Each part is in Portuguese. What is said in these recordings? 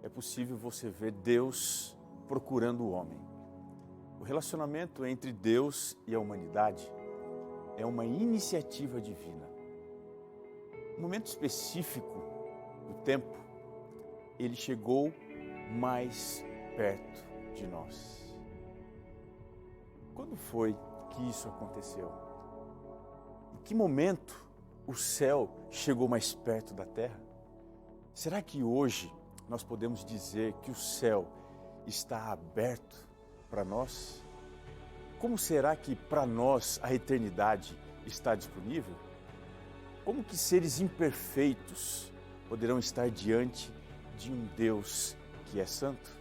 é possível você ver Deus procurando o homem. O relacionamento entre Deus e a humanidade é uma iniciativa divina. No momento específico do tempo, ele chegou mais perto de nós. Quando foi que isso aconteceu? Em que momento o céu chegou mais perto da terra? Será que hoje nós podemos dizer que o céu está aberto para nós? Como será que para nós a eternidade está disponível? Como que seres imperfeitos poderão estar diante de um Deus que é santo?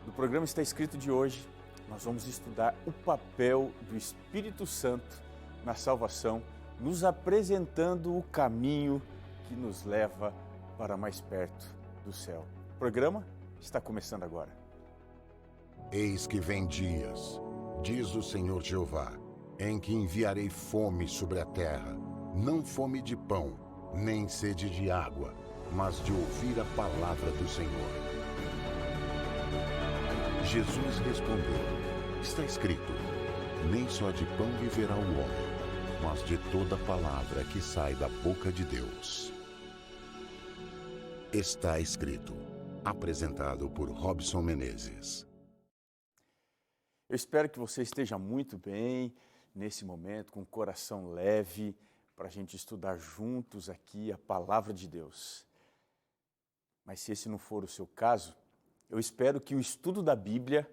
No programa Está Escrito de hoje, nós vamos estudar o papel do Espírito Santo na salvação, nos apresentando o caminho que nos leva para mais perto do céu. O programa está começando agora. Eis que vem dias, diz o Senhor Jeová, em que enviarei fome sobre a terra, não fome de pão, nem sede de água, mas de ouvir a palavra do Senhor. Jesus respondeu: está escrito, nem só de pão viverá o homem, mas de toda palavra que sai da boca de Deus. Está escrito, apresentado por Robson Menezes. Eu espero que você esteja muito bem nesse momento, com o coração leve, para a gente estudar juntos aqui a palavra de Deus. Mas se esse não for o seu caso, eu espero que o estudo da Bíblia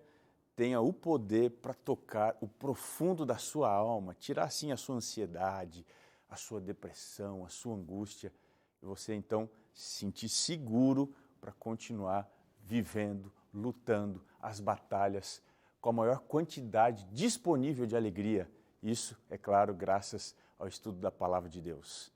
tenha o poder para tocar o profundo da sua alma, tirar assim a sua ansiedade, a sua depressão, a sua angústia, e você então se sentir seguro para continuar vivendo, lutando as batalhas com a maior quantidade disponível de alegria. Isso, é claro, graças ao estudo da Palavra de Deus.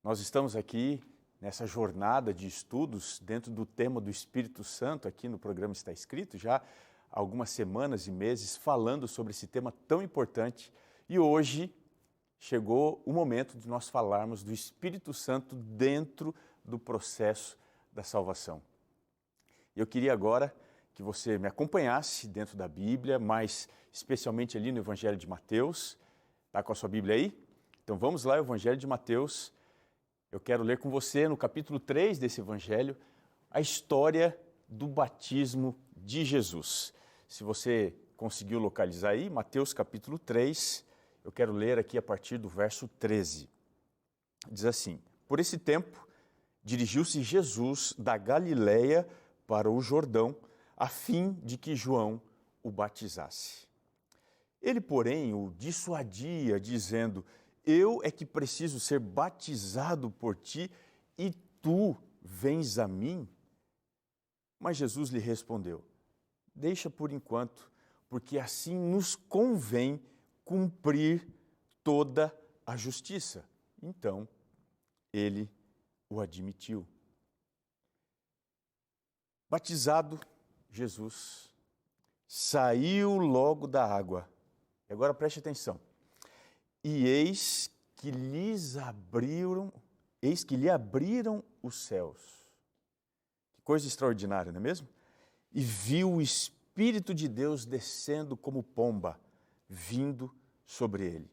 Nós estamos aqui nessa jornada de estudos dentro do tema do Espírito Santo, aqui no programa Está Escrito, já há algumas semanas e meses falando sobre esse tema tão importante. E hoje chegou o momento de nós falarmos do Espírito Santo dentro do processo da salvação. Eu queria agora que você me acompanhasse dentro da Bíblia, mas especialmente ali no Evangelho de Mateus. Está com a sua Bíblia aí? Então vamos lá, Evangelho de Mateus. Eu quero ler com você no capítulo 3 desse Evangelho a história do batismo de Jesus. Se você conseguiu localizar aí, Mateus capítulo 3, eu quero ler aqui a partir do verso 13. Diz assim: por esse tempo, dirigiu-se Jesus da Galileia para o Jordão, a fim de que João o batizasse. Ele, porém, o dissuadia, dizendo: eu é que preciso ser batizado por ti, e tu vens a mim? Mas Jesus lhe respondeu: deixa por enquanto, porque assim nos convém cumprir toda a justiça. Então, ele o admitiu. Batizado, Jesus saiu logo da água. E agora preste atenção. E eis que lhe abriram os céus. Que coisa extraordinária, não é mesmo? E viu o Espírito de Deus descendo como pomba, vindo sobre ele.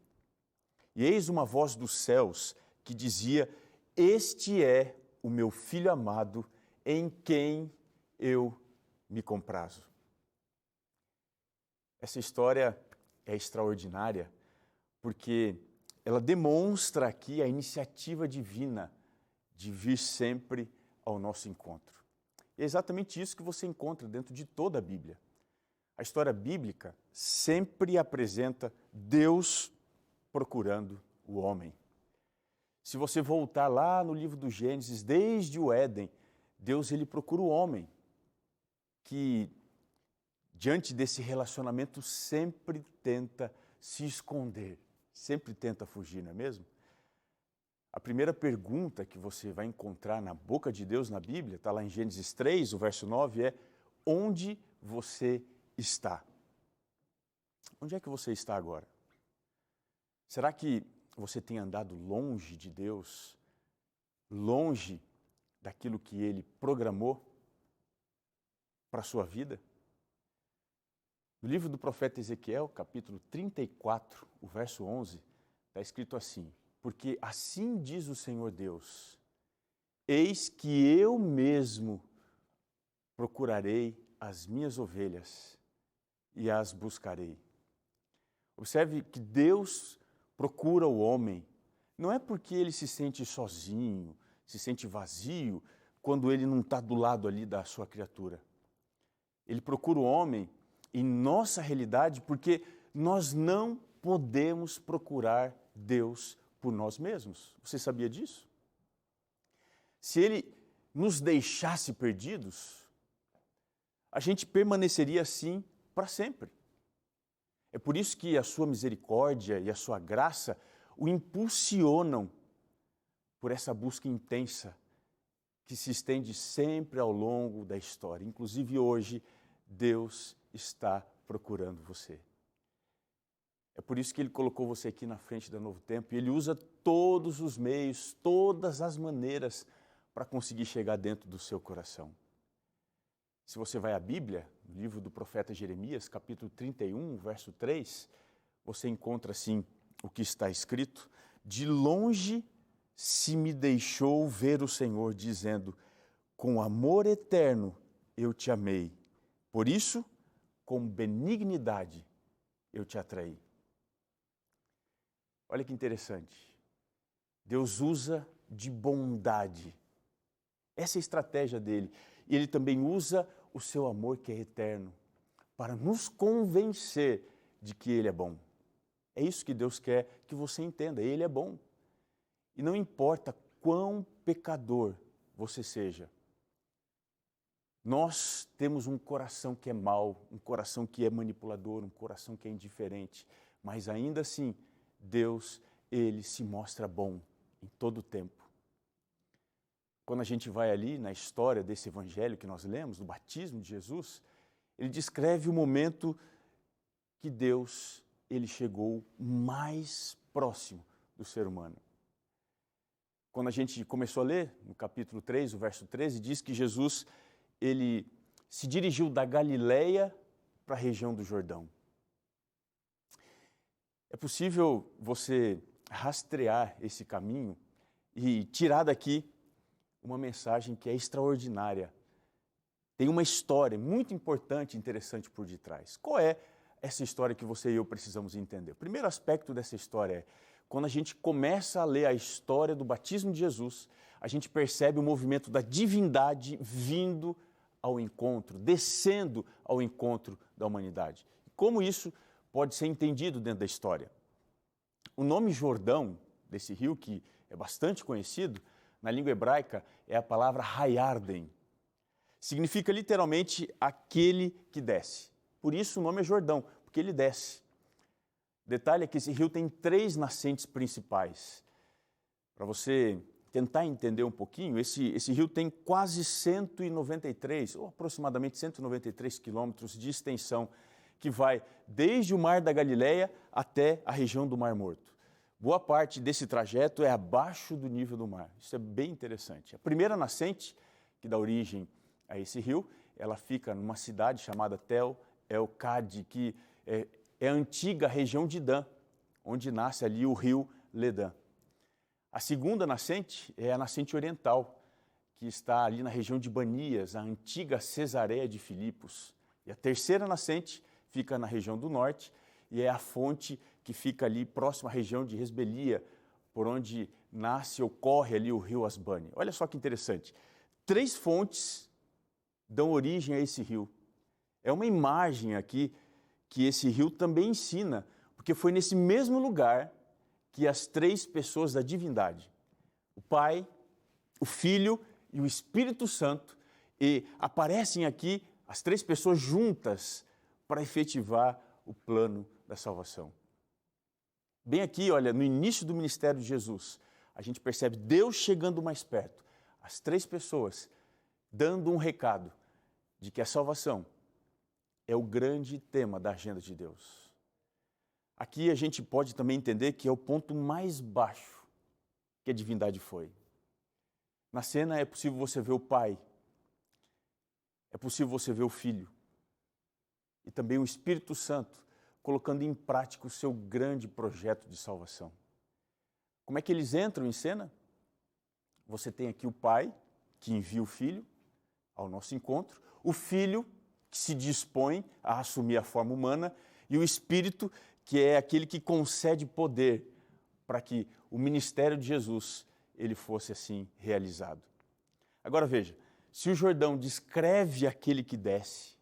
E eis uma voz dos céus que dizia: este é o meu Filho amado, em quem eu me comprazo. Essa história é extraordinária porque ela demonstra aqui a iniciativa divina de vir sempre ao nosso encontro. É exatamente isso que você encontra dentro de toda a Bíblia. A história bíblica sempre apresenta Deus procurando o homem. Se você voltar lá no livro do Gênesis, desde o Éden, Deus ele procura o homem, que diante desse relacionamento sempre tenta se esconder, sempre tenta fugir, não é mesmo? A primeira pergunta que você vai encontrar na boca de Deus na Bíblia, está lá em Gênesis 3, o verso 9, é: onde você está? Onde é que você está agora? Será que você tem andado longe de Deus? Longe daquilo que Ele programou para a sua vida? No livro do profeta Ezequiel, capítulo 34, o verso 11, está escrito assim: porque assim diz o Senhor Deus, eis que eu mesmo procurarei as minhas ovelhas e as buscarei. Observe que Deus procura o homem, não é porque ele se sente sozinho, se sente vazio, quando ele não está do lado ali da sua criatura. Ele procura o homem em nossa realidade porque nós não podemos procurar Deus por nós mesmos. Você sabia disso? Se Ele nos deixasse perdidos, a gente permaneceria assim para sempre. É por isso que a sua misericórdia e a sua graça o impulsionam por essa busca intensa que se estende sempre ao longo da história. Inclusive hoje, Deus está procurando você. É por isso que Ele colocou você aqui na frente da Novo Tempo e Ele usa todos os meios, todas as maneiras para conseguir chegar dentro do seu coração. Se você vai à Bíblia, no livro do profeta Jeremias, capítulo 31, verso 3, você encontra assim o que está escrito: de longe se me deixou ver o Senhor, dizendo, com amor eterno eu te amei, por isso, com benignidade eu te atraí. Olha que interessante. Deus usa de bondade. Essa é a estratégia dele. E ele também usa o seu amor, que é eterno, para nos convencer de que ele é bom. É isso que Deus quer que você entenda. Ele é bom. E não importa quão pecador você seja, nós temos um coração que é mau, um coração que é manipulador, um coração que é indiferente, mas ainda assim, Deus, Ele se mostra bom em todo o tempo. Quando a gente vai ali na história desse evangelho que nós lemos, do batismo de Jesus, ele descreve o momento que Deus, Ele chegou mais próximo do ser humano. Quando a gente começou a ler, no capítulo 3, o verso 13, diz que Jesus, Ele se dirigiu da Galileia para a região do Jordão. É possível você rastrear esse caminho e tirar daqui uma mensagem que é extraordinária. Tem uma história muito importante e interessante por detrás. Qual é essa história que você e eu precisamos entender? O primeiro aspecto dessa história é, quando a gente começa a ler a história do batismo de Jesus, a gente percebe o movimento da divindade vindo ao encontro, descendo ao encontro da humanidade. Como isso pode ser entendido dentro da história? O nome Jordão, desse rio que é bastante conhecido, na língua hebraica é a palavra Hayarden. Significa literalmente aquele que desce. Por isso o nome é Jordão, porque ele desce. Detalhe é que esse rio tem 3 nascentes principais. Para você tentar entender um pouquinho, esse rio tem quase 193, ou aproximadamente 193 quilômetros de extensão, que vai desde o Mar da Galileia até a região do Mar Morto. Boa parte desse trajeto é abaixo do nível do mar. Isso é bem interessante. A primeira nascente, que dá origem a esse rio, ela fica numa cidade chamada Tel El-Cade, que é a antiga região de Dan, onde nasce ali o rio Ledã. A segunda nascente é a nascente oriental, que está ali na região de Banias, a antiga Cesareia de Filipos. E a terceira nascente fica na região do norte e é a fonte que fica ali próxima à região de Resbelia, por onde nasce ou corre ali o rio Asbane. Olha só que interessante. 3 fontes dão origem a esse rio. É uma imagem aqui que esse rio também ensina, porque foi nesse mesmo lugar que as 3 pessoas da divindade, o Pai, o Filho e o Espírito Santo, e aparecem aqui as 3 pessoas juntas para efetivar o plano da salvação. Bem aqui, olha, no início do ministério de Jesus, a gente percebe Deus chegando mais perto, as 3 pessoas dando um recado de que a salvação é o grande tema da agenda de Deus. Aqui a gente pode também entender que é o ponto mais baixo que a divindade foi. Na cena é possível você ver o Pai, é possível você ver o Filho e também o Espírito Santo colocando em prática o seu grande projeto de salvação. Como é que eles entram em cena? Você tem aqui o Pai, que envia o Filho ao nosso encontro, o Filho, que se dispõe a assumir a forma humana, e o Espírito, que é aquele que concede poder para que o ministério de Jesus ele fosse assim realizado. Agora veja, se o Jordão descreve aquele que desce,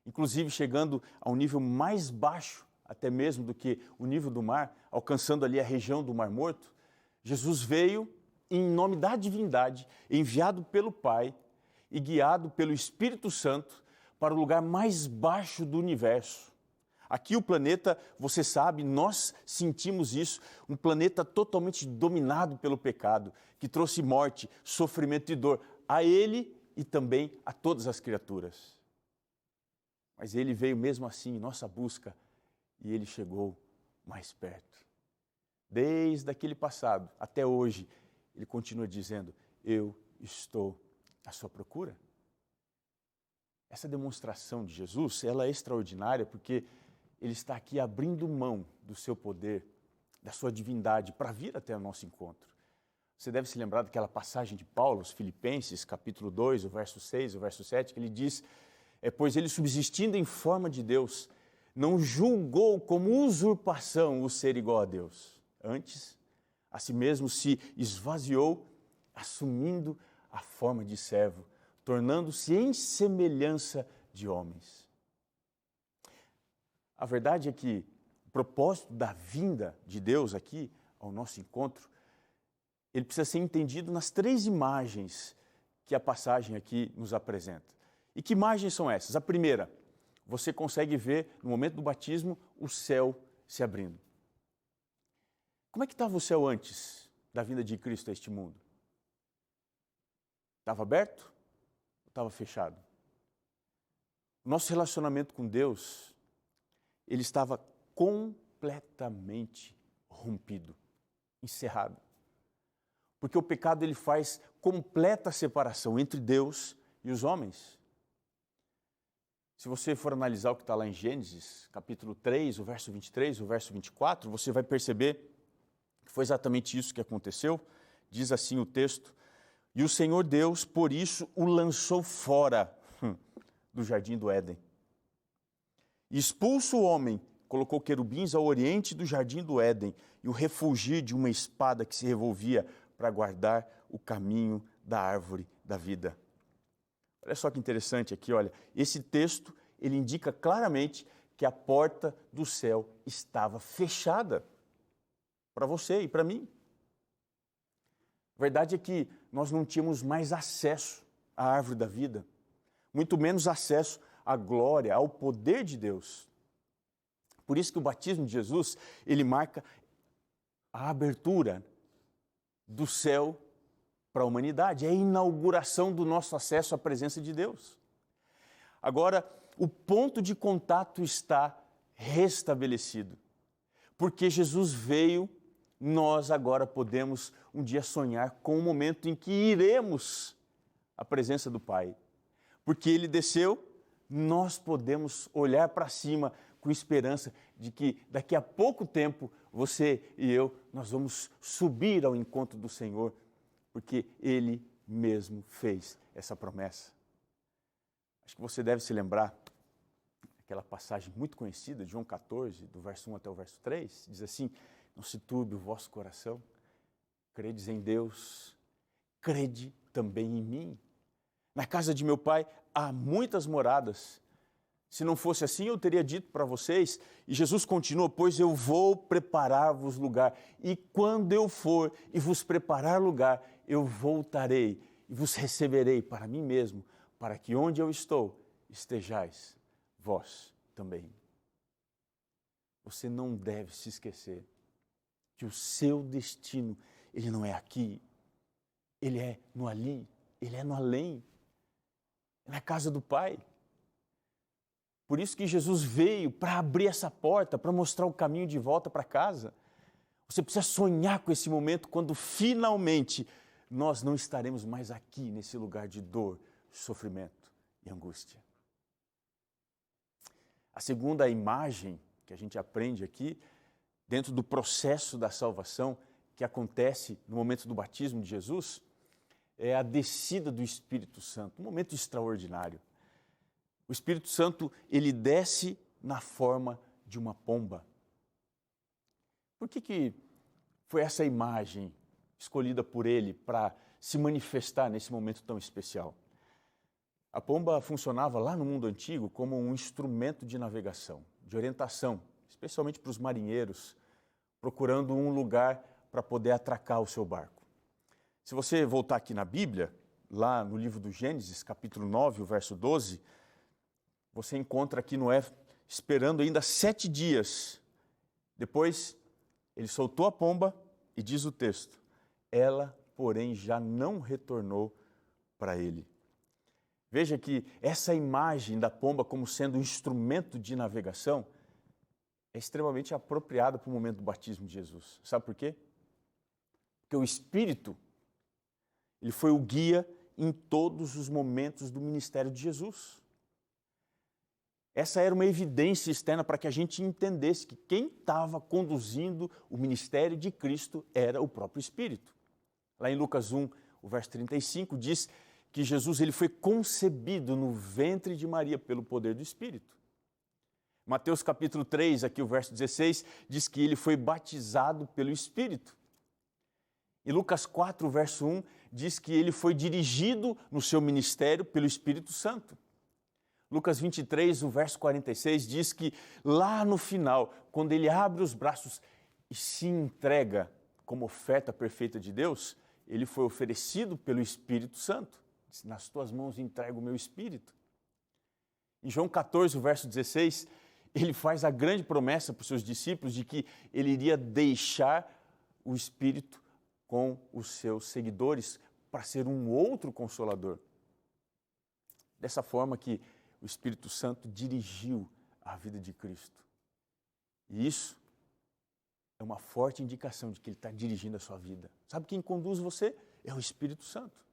inclusive chegando a um nível mais baixo, até mesmo do que o nível do mar, alcançando ali a região do Mar Morto, Jesus veio em nome da divindade, enviado pelo Pai e guiado pelo Espírito Santo para o lugar mais baixo do universo. Aqui o planeta, você sabe, nós sentimos isso, um planeta totalmente dominado pelo pecado, que trouxe morte, sofrimento e dor a ele e também a todas as criaturas. Mas ele veio mesmo assim em nossa busca e ele chegou mais perto. Desde aquele passado até hoje, ele continua dizendo, eu estou à sua procura. Essa demonstração de Jesus, ela é extraordinária porque ele está aqui abrindo mão do seu poder, da sua divindade, para vir até o nosso encontro. Você deve se lembrar daquela passagem de Paulo, os Filipenses, capítulo 2, o verso 6, o verso 7, que ele diz, pois ele subsistindo em forma de Deus, não julgou como usurpação o ser igual a Deus. Antes, a si mesmo se esvaziou, assumindo a forma de servo, tornando-se em semelhança de homens. A verdade é que o propósito da vinda de Deus aqui ao nosso encontro, ele precisa ser entendido nas 3 imagens que a passagem aqui nos apresenta. E que imagens são essas? A primeira, você consegue ver no momento do batismo o céu se abrindo. Como é que estava o céu antes da vinda de Cristo a este mundo? Estava aberto ou estava fechado? O nosso relacionamento com Deus, ele estava completamente rompido, encerrado. Porque o pecado ele faz completa separação entre Deus e os homens. Se você for analisar o que está lá em Gênesis, capítulo 3, o verso 23, o verso 24, você vai perceber que foi exatamente isso que aconteceu. Diz assim o texto, e o Senhor Deus, por isso, o lançou fora do jardim do Éden. E expulso o homem, colocou querubins ao oriente do jardim do Éden e o refugio de uma espada que se revolvia para guardar o caminho da árvore da vida. Olha só que interessante aqui, olha, esse texto, ele indica claramente que a porta do céu estava fechada para você e para mim. A verdade é que nós não tínhamos mais acesso à árvore da vida, muito menos acesso à glória, ao poder de Deus. Por isso que o batismo de Jesus, ele marca a abertura do céu para a humanidade, é a inauguração do nosso acesso à presença de Deus. Agora, o ponto de contato está restabelecido. Porque Jesus veio, nós agora podemos um dia sonhar com o momento em que iremos à presença do Pai. Porque Ele desceu, nós podemos olhar para cima com esperança de que daqui a pouco tempo, você e eu, nós vamos subir ao encontro do Senhor, porque Ele mesmo fez essa promessa. Acho que você deve se lembrar aquela passagem muito conhecida, de João 14, do verso 1 até o verso 3, diz assim, não se turbe o vosso coração, credes em Deus, crede também em mim. Na casa de meu Pai há muitas moradas. Se não fosse assim, eu teria dito para vocês, e Jesus continua, pois eu vou preparar-vos lugar, e quando eu for e vos preparar lugar, eu voltarei e vos receberei para mim mesmo, para que onde eu estou, estejais vós também. Você não deve se esquecer que o seu destino, ele não é aqui, ele é no ali, ele é no além, é na casa do Pai. Por isso que Jesus veio para abrir essa porta, para mostrar o caminho de volta para casa. Você precisa sonhar com esse momento quando finalmente nós não estaremos mais aqui nesse lugar de dor, sofrimento e angústia. A segunda imagem que a gente aprende aqui, dentro do processo da salvação que acontece no momento do batismo de Jesus, é a descida do Espírito Santo, um momento extraordinário. O Espírito Santo, ele desce na forma de uma pomba. Por que foi essa imagem escolhida por ele para se manifestar nesse momento tão especial? A pomba funcionava lá no mundo antigo como um instrumento de navegação, de orientação, especialmente para os marinheiros, procurando um lugar para poder atracar o seu barco. Se você voltar aqui na Bíblia, lá no livro do Gênesis, capítulo 9, o verso 12, você encontra aqui Noé esperando ainda 7 dias. Depois, ele soltou a pomba e diz o texto, ela, porém, já não retornou para ele. Veja que essa imagem da pomba como sendo um instrumento de navegação é extremamente apropriada para o momento do batismo de Jesus. Sabe por quê? Porque o Espírito, ele foi o guia em todos os momentos do ministério de Jesus. Essa era uma evidência externa para que a gente entendesse que quem estava conduzindo o ministério de Cristo era o próprio Espírito. Lá em Lucas 1, o verso 35, diz que Jesus ele foi concebido no ventre de Maria pelo poder do Espírito. Mateus capítulo 3, aqui o verso 16, diz que ele foi batizado pelo Espírito. E Lucas 4, verso 1, diz que ele foi dirigido no seu ministério pelo Espírito Santo. Lucas 23, o verso 46, diz que lá no final, quando ele abre os braços e se entrega como oferta perfeita de Deus, ele foi oferecido pelo Espírito Santo. Diz, nas tuas mãos entrego o meu Espírito. Em João 14, o verso 16, ele faz a grande promessa para os seus discípulos de que ele iria deixar o Espírito com os seus seguidores para ser um outro Consolador. Dessa forma que o Espírito Santo dirigiu a vida de Cristo. E isso é uma forte indicação de que ele está dirigindo a sua vida. Sabe quem conduz você? É o Espírito Santo.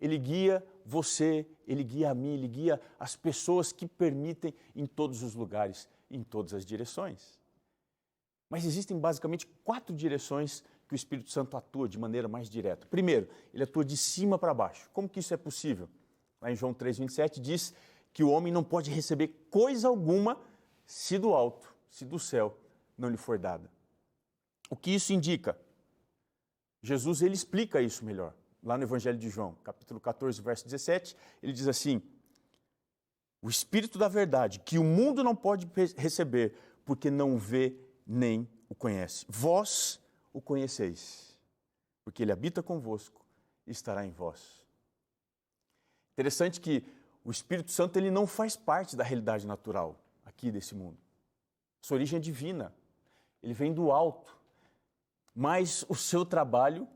Ele guia você, ele guia a mim, ele guia as pessoas que permitem em todos os lugares, em todas as direções. Mas existem basicamente 4 direções que o Espírito Santo atua de maneira mais direta. Primeiro, ele atua de cima para baixo. Como que isso é possível? Lá em João 3,27 diz que o homem não pode receber coisa alguma se do alto, se do céu não lhe for dada. O que isso indica? Jesus ele explica isso melhor. Lá no Evangelho de João, capítulo 14, verso 17, ele diz assim, o Espírito da verdade, que o mundo não pode receber, porque não o vê nem o conhece. Vós o conheceis, porque ele habita convosco e estará em vós. Interessante que o Espírito Santo ele não faz parte da realidade natural aqui desse mundo. Sua origem é divina, ele vem do alto, mas o seu trabalho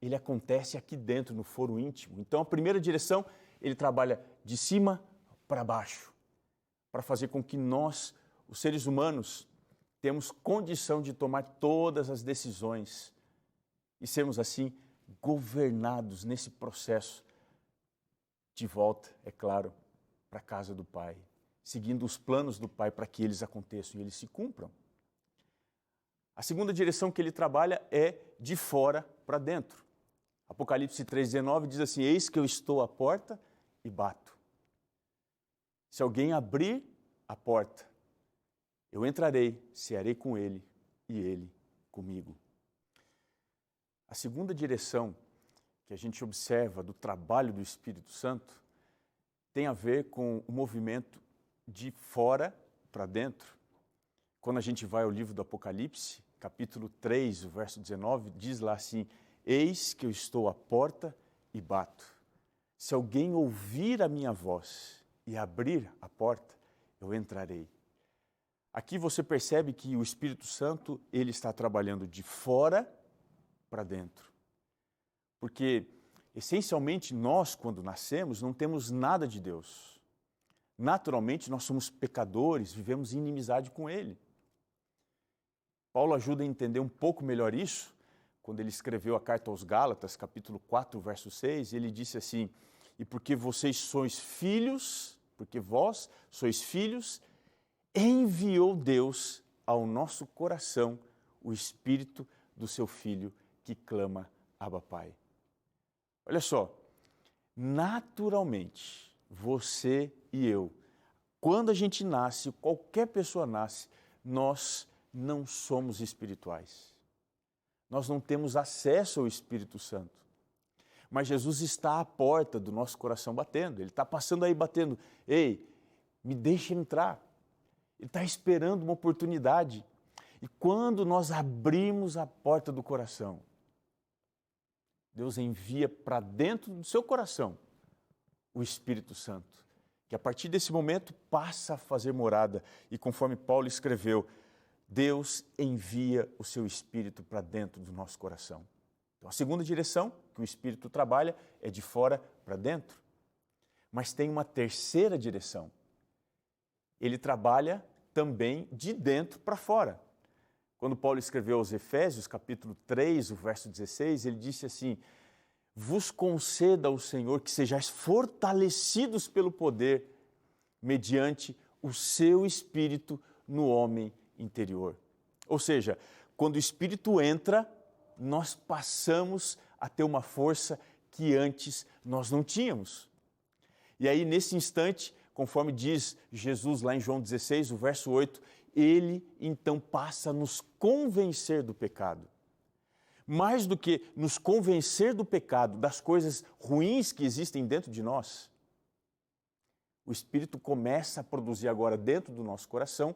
ele acontece aqui dentro, no foro íntimo. Então, a primeira direção, ele trabalha de cima para baixo, para fazer com que nós, os seres humanos, temos condição de tomar todas as decisões e sermos, assim, governados nesse processo de volta, é claro, para a casa do Pai, seguindo os planos do Pai para que eles aconteçam e eles se cumpram. A segunda direção que ele trabalha é de fora para dentro. Apocalipse 3,19 diz assim, eis que eu estou à porta e bato. Se alguém abrir a porta, eu entrarei, cearei com ele e ele comigo. A segunda direção que a gente observa do trabalho do Espírito Santo tem a ver com o movimento de fora para dentro. Quando a gente vai ao livro do Apocalipse, capítulo 3, o verso 19, diz lá assim, eis que eu estou à porta e bato. Se alguém ouvir a minha voz e abrir a porta, eu entrarei. Aqui você percebe que o Espírito Santo, ele está trabalhando de fora para dentro. Porque, essencialmente, nós, quando nascemos, não temos nada de Deus. Naturalmente, nós somos pecadores, vivemos em inimizade com Ele. Paulo ajuda a entender um pouco melhor isso, quando ele escreveu a carta aos Gálatas, capítulo 4, verso 6, ele disse assim: e porque vocês sois filhos, porque vós sois filhos, enviou Deus ao nosso coração o Espírito do seu Filho que clama, Abba, Pai. Olha só, naturalmente, você e eu, quando a gente nasce, qualquer pessoa nasce, nós não somos espirituais. Nós não temos acesso ao Espírito Santo. Mas Jesus está à porta do nosso coração batendo. Ele está passando aí batendo. Ei, me deixa entrar. Ele está esperando uma oportunidade. E quando nós abrimos a porta do coração, Deus envia para dentro do seu coração o Espírito Santo, que a partir desse momento passa a fazer morada. E conforme Paulo escreveu, Deus envia o seu Espírito para dentro do nosso coração. Então, a segunda direção que o Espírito trabalha é de fora para dentro. Mas tem uma terceira direção. Ele trabalha também de dentro para fora. Quando Paulo escreveu aos Efésios, capítulo 3, o verso 16, ele disse assim: vos conceda o Senhor que sejais fortalecidos pelo poder, mediante o seu Espírito no homem interior. Ou seja, quando o Espírito entra, nós passamos a ter uma força que antes nós não tínhamos. E aí, nesse instante, conforme diz Jesus lá em João 16, o verso 8, ele então passa a nos convencer do pecado. Mais do que nos convencer do pecado, das coisas ruins que existem dentro de nós, o Espírito começa a produzir agora dentro do nosso coração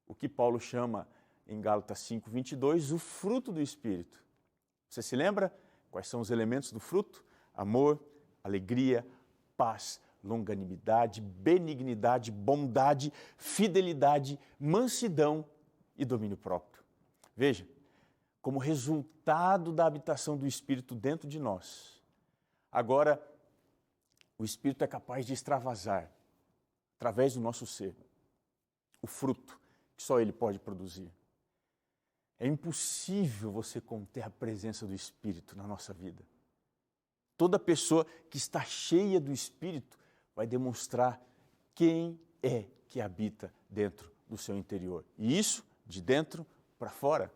o que Paulo chama em Gálatas 5, 22, o fruto do Espírito. Você se lembra quais são os elementos do fruto? Amor, alegria, paz, longanimidade, benignidade, bondade, fidelidade, mansidão e domínio próprio. Veja, como resultado da habitação do Espírito dentro de nós, agora o Espírito é capaz de extravasar, através do nosso ser, o fruto que só Ele pode produzir. É impossível você conter a presença do Espírito na nossa vida. Toda pessoa que está cheia do Espírito vai demonstrar quem é que habita dentro do seu interior. E isso de dentro para fora.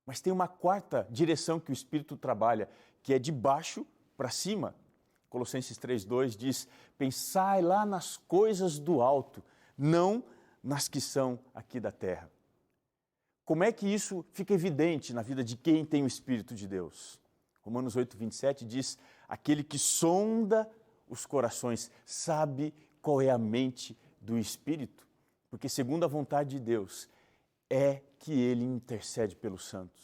Mas tem uma quarta direção que o Espírito trabalha, que é de baixo para cima. Colossenses 3,2 diz: pensai lá nas coisas do alto, não nas que são aqui da terra. Como é que isso fica evidente na vida de quem tem o Espírito de Deus? Romanos 8, 27 diz: aquele que sonda os corações sabe qual é a mente do Espírito, porque segundo a vontade de Deus é que ele intercede pelos santos.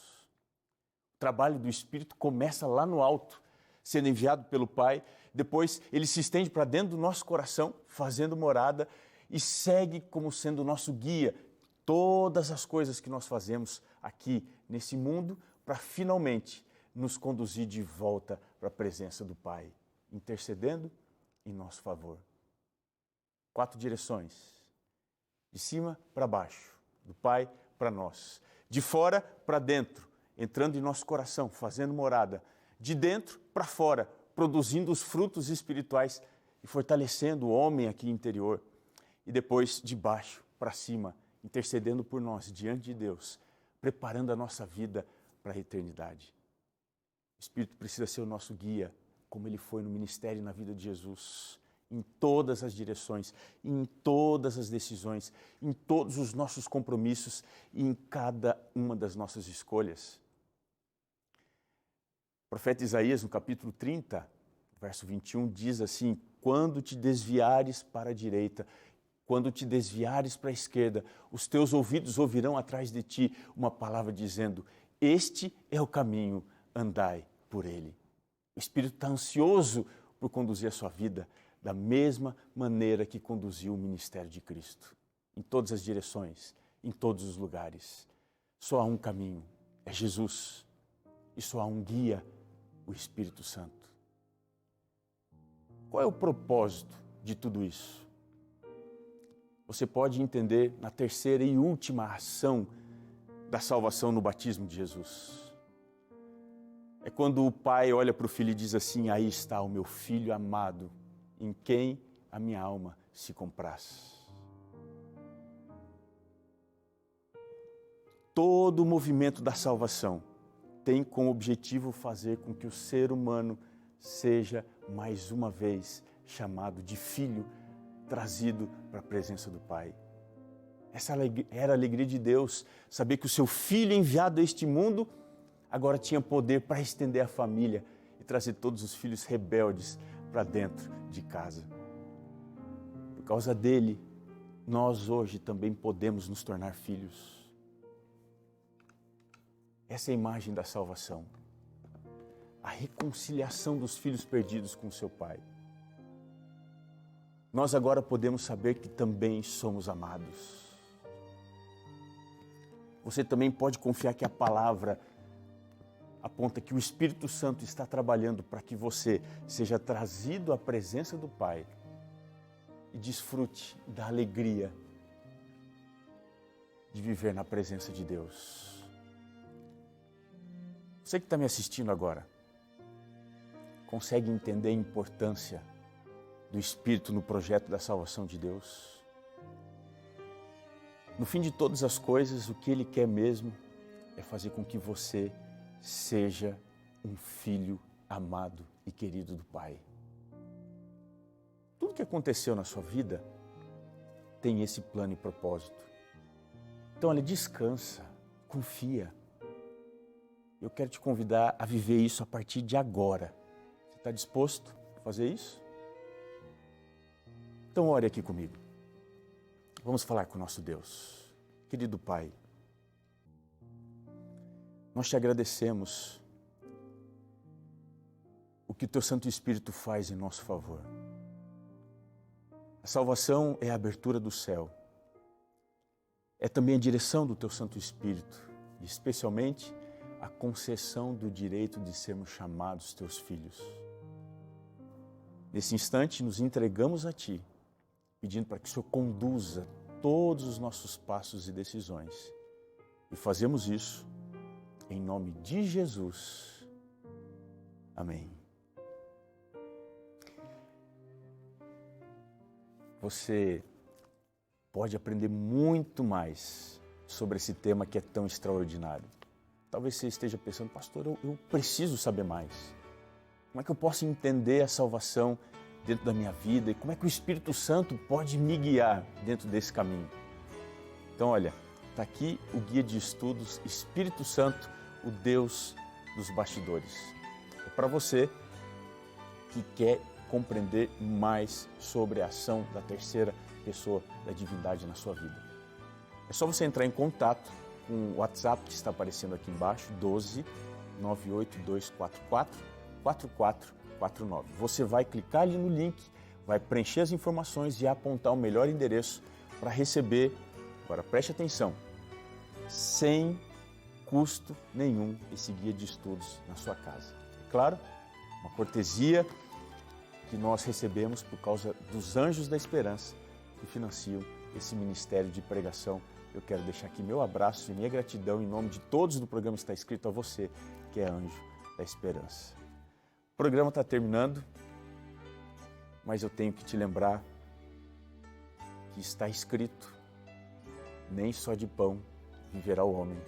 O trabalho do Espírito começa lá no alto, sendo enviado pelo Pai, depois ele se estende para dentro do nosso coração, fazendo morada, e segue como sendo o nosso guia todas as coisas que nós fazemos aqui nesse mundo, para finalmente nos conduzir de volta para a presença do Pai, intercedendo em nosso favor. 4 direções, de cima para baixo, do Pai para nós, de fora para dentro, entrando em nosso coração, fazendo morada, de dentro para fora, produzindo os frutos espirituais e fortalecendo o homem aqui interior, e depois de baixo para cima, intercedendo por nós diante de Deus, preparando a nossa vida para a eternidade. O Espírito precisa ser o nosso guia, como ele foi no ministério e na vida de Jesus, em todas as direções, em todas as decisões, em todos os nossos compromissos e em cada uma das nossas escolhas. O profeta Isaías, no capítulo 30, verso 21, diz assim: quando te desviares para a direita, quando te desviares para a esquerda, os teus ouvidos ouvirão atrás de ti uma palavra dizendo: este é o caminho, andai por ele. O Espírito está ansioso por conduzir a sua vida da mesma maneira que conduziu o ministério de Cristo, em todas as direções, em todos os lugares. Só há um caminho, é Jesus, e só há um guia, o Espírito Santo. Qual é o propósito de tudo isso? Você pode entender na terceira e última ação da salvação no batismo de Jesus. É quando o pai olha para o filho e diz assim: aí está o meu filho amado, em quem a minha alma se compraz. Todo o movimento da salvação tem como objetivo fazer com que o ser humano seja mais uma vez chamado de filho, trazido para a presença do Pai. Essa era a alegria de Deus, saber que o seu Filho enviado a este mundo agora tinha poder para estender a família e trazer todos os filhos rebeldes para dentro de casa. Por causa dele, nós hoje também podemos nos tornar filhos. Essa é a imagem da salvação, a reconciliação dos filhos perdidos com seu Pai. Nós agora podemos saber que também somos amados. Você também pode confiar que a palavra aponta que o Espírito Santo está trabalhando para que você seja trazido à presença do Pai e desfrute da alegria de viver na presença de Deus. Você que está me assistindo agora, consegue entender a importância do Espírito no projeto da salvação de Deus? No fim de todas as coisas, o que Ele quer mesmo é fazer com que você seja um filho amado e querido do Pai. Tudo que aconteceu na sua vida tem esse plano e propósito. Então, olha, descansa, confia. Eu quero te convidar a viver isso a partir de agora. Você está disposto a fazer isso? Então, ore aqui comigo. Vamos falar com o nosso Deus. Querido Pai, nós te agradecemos o que o Teu Santo Espírito faz em nosso favor. A salvação é a abertura do céu. É também a direção do Teu Santo Espírito, e especialmente a concessão do direito de sermos chamados Teus filhos. Nesse instante, nos entregamos a Ti, pedindo para que o Senhor conduza todos os nossos passos e decisões. E fazemos isso em nome de Jesus. Amém. Você pode aprender muito mais sobre esse tema que é tão extraordinário. Talvez você esteja pensando: pastor, eu preciso saber mais. Como é que eu posso entender a salvação dentro da minha vida e como é que o Espírito Santo pode me guiar dentro desse caminho? Então, olha, está aqui o guia de estudos Espírito Santo, o Deus dos bastidores. É para você que quer compreender mais sobre a ação da terceira pessoa da divindade na sua vida. É só você entrar em contato com o WhatsApp que está aparecendo aqui embaixo, 12 98244 4449. Você vai clicar ali no link, vai preencher as informações e apontar o melhor endereço para receber, agora preste atenção, sem custo nenhum, esse guia de estudos na sua casa. É claro, uma cortesia que nós recebemos por causa dos Anjos da Esperança que financiam esse ministério de pregação. Eu quero deixar aqui meu abraço e minha gratidão em nome de todos do programa Está Escrito a você, que é Anjo da Esperança. O programa está terminando, mas eu tenho que te lembrar que está escrito: nem só de pão viverá o homem,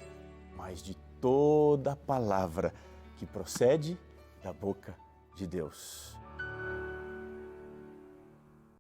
mas de toda a palavra que procede da boca de Deus.